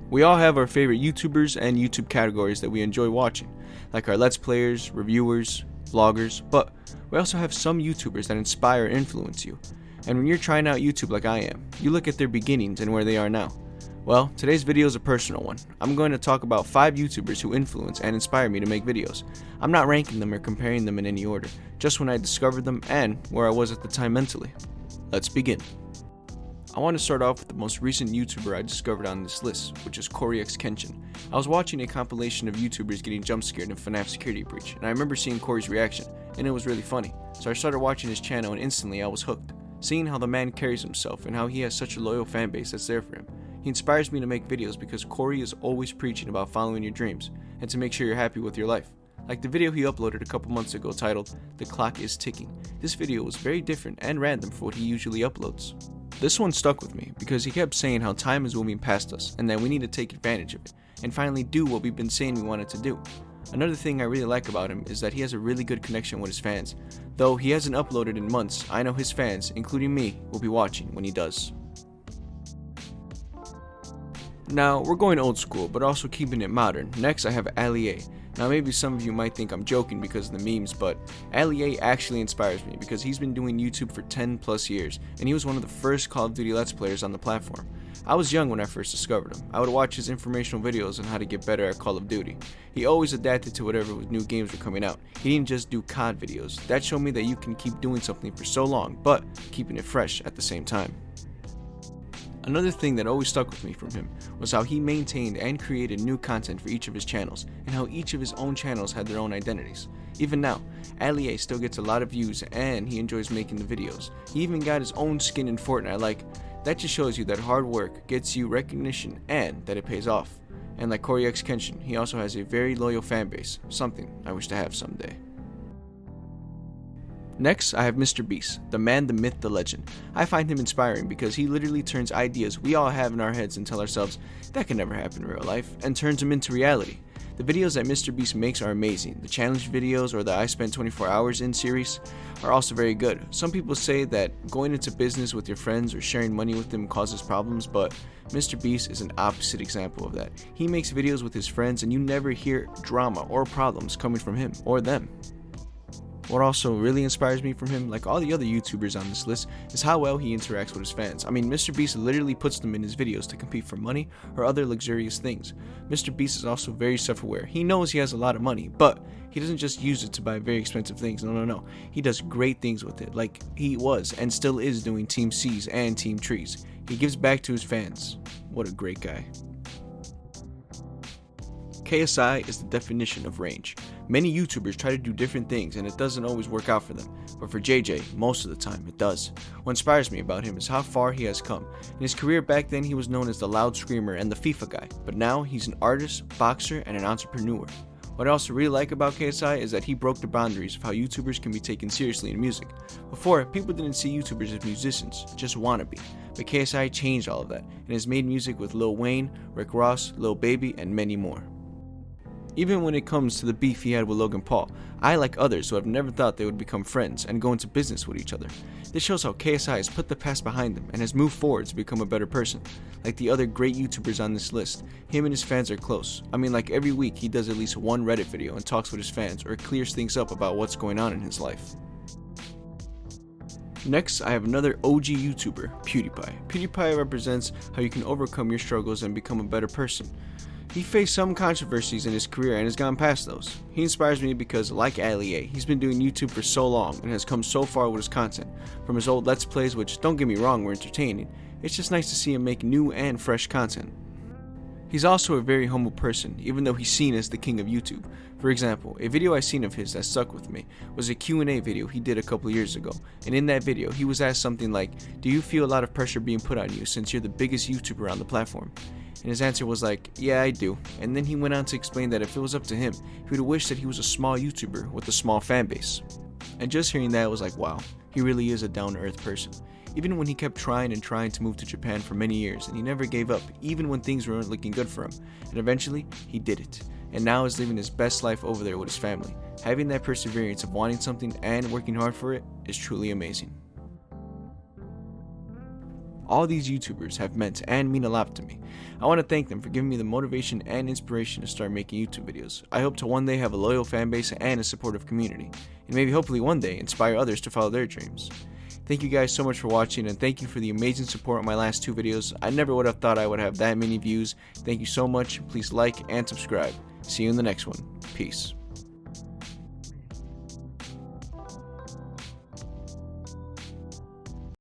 We all have our favorite YouTubers and YouTube categories that we enjoy watching, like our Let's Players, reviewers, vloggers, but we also have some YouTubers that inspire and influence you. And when you're trying out YouTube like I am, you look at their beginnings and where they are now. Well, today's video is a personal one. I'm going to talk about 5 YouTubers who influence and inspire me to make videos. I'm not ranking them or comparing them in any order, just when I discovered them and where I was at the time mentally. Let's begin. I want to start off with the most recent YouTuber I discovered on this list, which is X Kenshin. I was watching a compilation of YouTubers getting jump scared in FNAF Security Breach, and I remember seeing Corey's reaction, and it was really funny. So I started watching his channel and instantly I was hooked. Seeing how the man carries himself and how he has such a loyal fan base that's there for him. He inspires me to make videos because Corey is always preaching about following your dreams and to make sure you're happy with your life. Like the video he uploaded a couple months ago titled, "The Clock is Ticking." This video was very different and random for what he usually uploads. This one stuck with me because he kept saying how time is moving past us and that we need to take advantage of it and finally do what we've been saying we wanted to do. Another thing I really like about him is that he has a really good connection with his fans. Though he hasn't uploaded in months, I know his fans, including me, will be watching when he does. Now, we're going old school, but also keeping it modern. Next, I have Ali A. Now, maybe some of you might think I'm joking because of the memes, but Ali A actually inspires me because he's been doing YouTube for 10 plus years, and he was one of the first Call of Duty Let's Players on the platform. I was young when I first discovered him. I would watch his informational videos on how to get better at Call of Duty. He always adapted to whatever new games were coming out. He didn't just do COD videos. That showed me that you can keep doing something for so long, but keeping it fresh at the same time. Another thing that always stuck with me from him was how he maintained and created new content for each of his channels, and how each of his own channels had their own identities. Even now, Ali A still gets a lot of views and he enjoys making the videos. He even got his own skin in Fortnite. That just shows you that hard work gets you recognition and that it pays off. And like X Kenshin, he also has a very loyal fan base, something I wish to have someday. Next, I have Mr.Beast, the man, the myth, the legend. I find him inspiring because he literally turns ideas we all have in our heads and tell ourselves, that can never happen in real life, and turns them into reality. The videos that Mr.Beast makes are amazing. The challenge videos or the I Spent 24 Hours in series are also very good. Some people say that going into business with your friends or sharing money with them causes problems, but Mr.Beast is an opposite example of that. He makes videos with his friends and you never hear drama or problems coming from him or them. What also really inspires me from him, like all the other YouTubers on this list, is how well he interacts with his fans. I mean, Mr.Beast literally puts them in his videos to compete for money or other luxurious things. Mr.Beast is also very self-aware. He knows he has a lot of money, but he doesn't just use it to buy very expensive things. No. He does great things with it, like he was and still is doing Team C's and Team Trees. He gives back to his fans. What a great guy. KSI is the definition of range. Many YouTubers try to do different things and it doesn't always work out for them, but for JJ, most of the time it does. What inspires me about him is how far he has come. In his career back then he was known as the loud screamer and the FIFA guy, but now he's an artist, boxer, and an entrepreneur. What I also really like about KSI is that he broke the boundaries of how YouTubers can be taken seriously in music. Before, people didn't see YouTubers as musicians, just wannabe, but KSI changed all of that and has made music with Lil Wayne, Rick Ross, Lil Baby, and many more. Even when it comes to the beef he had with Logan Paul, I, like others who have never thought they would become friends and go into business with each other. This shows how KSI has put the past behind him and has moved forward to become a better person. Like the other great YouTubers on this list, him and his fans are close. I mean, like every week he does at least one Reddit video and talks with his fans or clears things up about what's going on in his life. Next, I have another OG YouTuber, Pewdiepie. Pewdiepie represents how you can overcome your struggles and become a better person. He faced some controversies in his career and has gone past those. He inspires me because, like Ali A, he's been doing YouTube for so long and has come so far with his content. From his old Let's Plays, which, don't get me wrong, were entertaining, it's just nice to see him make new and fresh content. He's also a very humble person, even though he's seen as the king of YouTube. For example, a video I seen of his that stuck with me was a Q&A video he did a couple years ago, and in that video he was asked something like, do you feel a lot of pressure being put on you since you're the biggest YouTuber on the platform? And his answer was like, yeah, I do. And then he went on to explain that if it was up to him, he would wish that he was a small YouTuber with a small fan base. And just hearing that was like, wow, he really is a down-to-earth person. Even when he kept trying to move to Japan for many years, and he never gave up, even when things weren't looking good for him. And eventually, he did it. And now is living his best life over there with his family. Having that perseverance of wanting something and working hard for it is truly amazing. All these YouTubers have meant and mean a lot to me. I want to thank them for giving me the motivation and inspiration to start making YouTube videos. I hope to one day have a loyal fan base and a supportive community, and maybe hopefully one day inspire others to follow their dreams. Thank you guys so much for watching, and thank you for the amazing support on my last 2 videos. I never would have thought I would have that many views. Thank you so much. Please like and subscribe. See you in the next one. Peace.